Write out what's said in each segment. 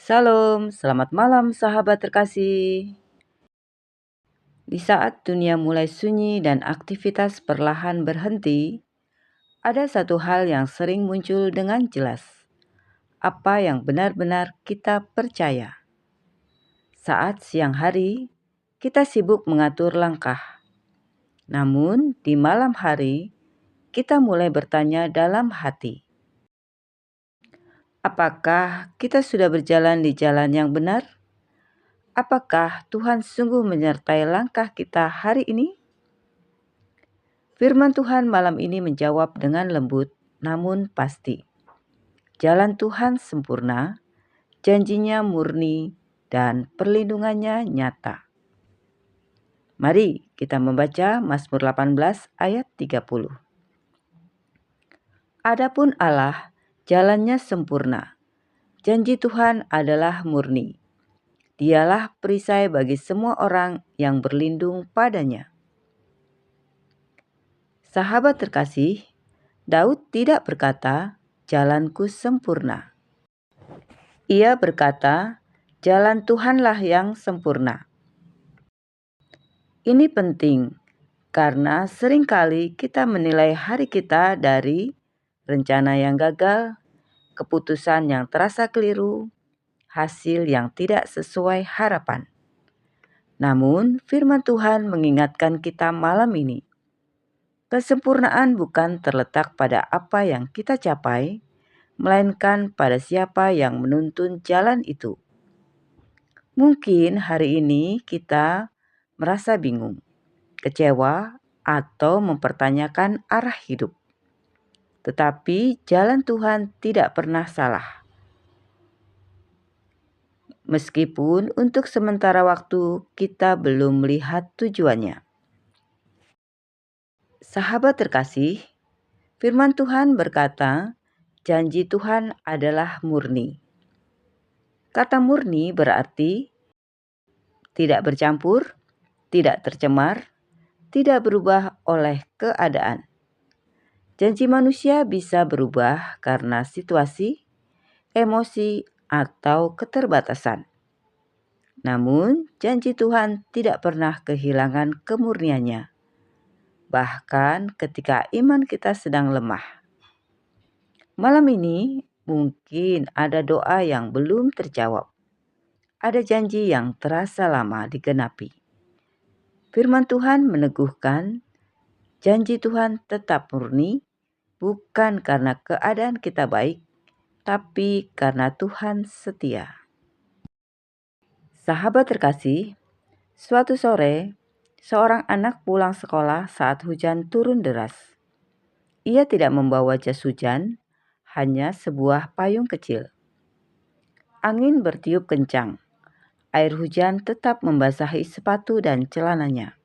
Salam, selamat malam sahabat terkasih. Di saat dunia mulai sunyi dan aktivitas perlahan berhenti, ada satu hal yang sering muncul dengan jelas. Apa yang benar-benar kita percaya. Saat siang hari, kita sibuk mengatur langkah. Namun, di malam hari, kita mulai bertanya dalam hati. Apakah kita sudah berjalan di jalan yang benar? Apakah Tuhan sungguh menyertai langkah kita hari ini? Firman Tuhan malam ini menjawab dengan lembut namun pasti. Jalan Tuhan sempurna, janjinya murni, dan perlindungannya nyata. Mari kita membaca Mazmur 18 ayat 30. Adapun Allah, jalannya sempurna. Janji Tuhan adalah murni. Dialah perisai bagi semua orang yang berlindung padanya. Sahabat terkasih, Daud tidak berkata, "Jalanku sempurna." Ia berkata, "Jalan Tuhanlah yang sempurna." Ini penting karena seringkali kita menilai hari kita dari rencana yang gagal, keputusan yang terasa keliru, hasil yang tidak sesuai harapan. Namun, firman Tuhan mengingatkan kita malam ini, kesempurnaan bukan terletak pada apa yang kita capai, melainkan pada siapa yang menuntun jalan itu. Mungkin hari ini kita merasa bingung, kecewa, atau mempertanyakan arah hidup. Tetapi jalan Tuhan tidak pernah salah. Meskipun untuk sementara waktu kita belum melihat tujuannya. Sahabat terkasih, firman Tuhan berkata, janji Tuhan adalah murni. Kata murni berarti tidak bercampur, tidak tercemar, tidak berubah oleh keadaan. Janji manusia bisa berubah karena situasi, emosi, atau keterbatasan. Namun, janji Tuhan tidak pernah kehilangan kemurniannya. Bahkan ketika iman kita sedang lemah. Malam ini mungkin ada doa yang belum terjawab. Ada janji yang terasa lama digenapi. Firman Tuhan meneguhkan, janji Tuhan tetap murni, bukan karena keadaan kita baik, tapi karena Tuhan setia. Sahabat terkasih, suatu sore, seorang anak pulang sekolah saat hujan turun deras. Ia tidak membawa jas hujan, hanya sebuah payung kecil. Angin bertiup kencang. Air hujan tetap membasahi sepatu dan celananya.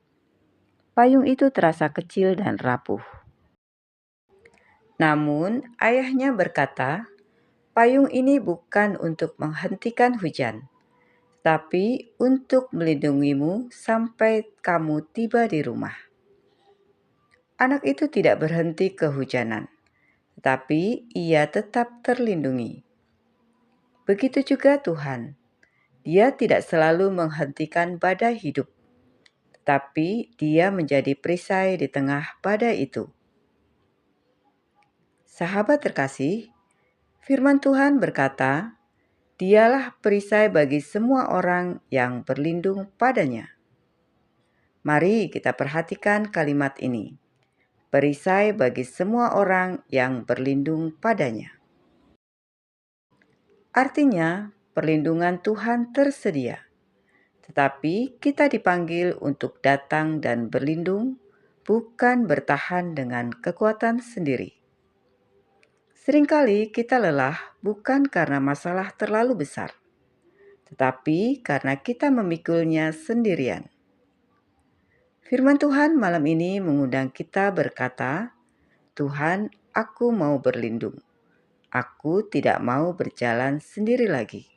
Payung itu terasa kecil dan rapuh. Namun, ayahnya berkata, payung ini bukan untuk menghentikan hujan, tapi untuk melindungimu sampai kamu tiba di rumah. Anak itu tidak berhenti kehujanan, tapi ia tetap terlindungi. Begitu juga Tuhan. Dia tidak selalu menghentikan badai hidup, tapi Dia menjadi perisai di tengah badai itu. Sahabat terkasih, firman Tuhan berkata, Dialah perisai bagi semua orang yang berlindung padanya. Mari kita perhatikan kalimat ini. Perisai bagi semua orang yang berlindung padanya. Artinya, perlindungan Tuhan tersedia. Tetapi kita dipanggil untuk datang dan berlindung, bukan bertahan dengan kekuatan sendiri. Seringkali kita lelah bukan karena masalah terlalu besar, tetapi karena kita memikulnya sendirian. Firman Tuhan malam ini mengundang kita berkata, Tuhan, aku mau berlindung. Aku tidak mau berjalan sendiri lagi.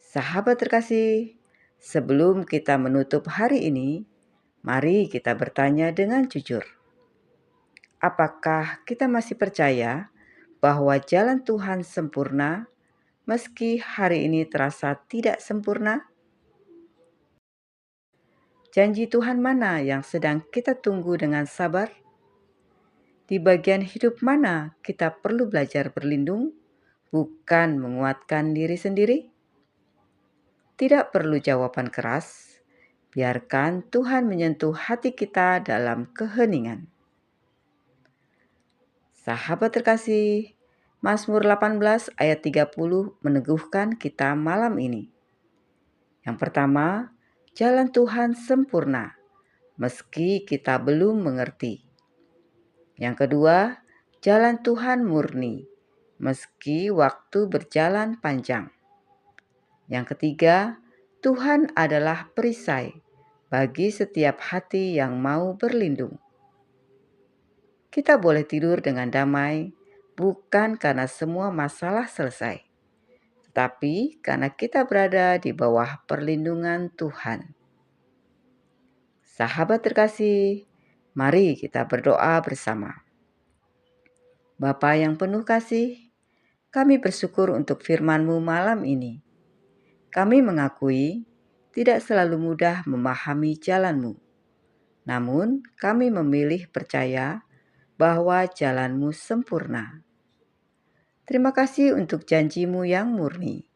Sahabat terkasih, sebelum kita menutup hari ini, mari kita bertanya dengan jujur. Apakah kita masih percaya bahwa jalan Tuhan sempurna, meski hari ini terasa tidak sempurna? Janji Tuhan mana yang sedang kita tunggu dengan sabar? Di bagian hidup mana kita perlu belajar berlindung, bukan menguatkan diri sendiri? Tidak perlu jawaban keras, biarkan Tuhan menyentuh hati kita dalam keheningan. Sahabat terkasih, Mazmur 18 ayat 30 meneguhkan kita malam ini. Yang pertama, jalan Tuhan sempurna, meski kita belum mengerti. Yang kedua, jalan Tuhan murni, meski waktu berjalan panjang. Yang ketiga, Tuhan adalah perisai bagi setiap hati yang mau berlindung. Kita boleh tidur dengan damai, bukan karena semua masalah selesai, tetapi karena kita berada di bawah perlindungan Tuhan. Sahabat terkasih, mari kita berdoa bersama. Bapa yang penuh kasih, kami bersyukur untuk firman-Mu malam ini. Kami mengakui tidak selalu mudah memahami jalan-Mu. Namun kami memilih percaya bahwa jalan-Mu sempurna. Terima kasih untuk janji-Mu yang murni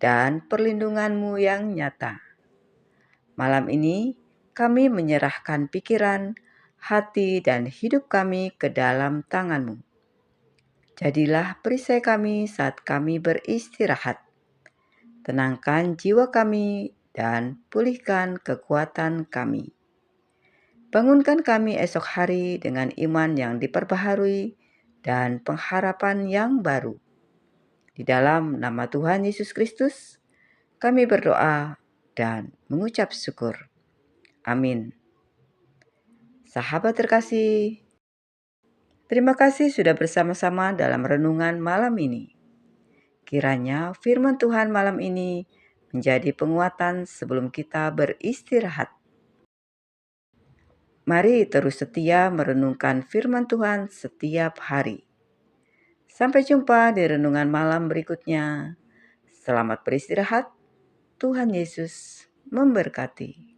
dan perlindungan-Mu yang nyata. Malam ini kami menyerahkan pikiran, hati, dan hidup kami ke dalam tangan-Mu. Jadilah perisai kami saat kami beristirahat. Tenangkan jiwa kami dan pulihkan kekuatan kami. Bangunkan kami esok hari dengan iman yang diperbaharui dan pengharapan yang baru. Di dalam nama Tuhan Yesus Kristus, kami berdoa dan mengucap syukur. Amin. Sahabat terkasih, terima kasih sudah bersama-sama dalam renungan malam ini. Kiranya firman Tuhan malam ini menjadi penguatan sebelum kita beristirahat. Mari terus setia merenungkan firman Tuhan setiap hari. Sampai jumpa di renungan malam berikutnya. Selamat beristirahat. Tuhan Yesus memberkati.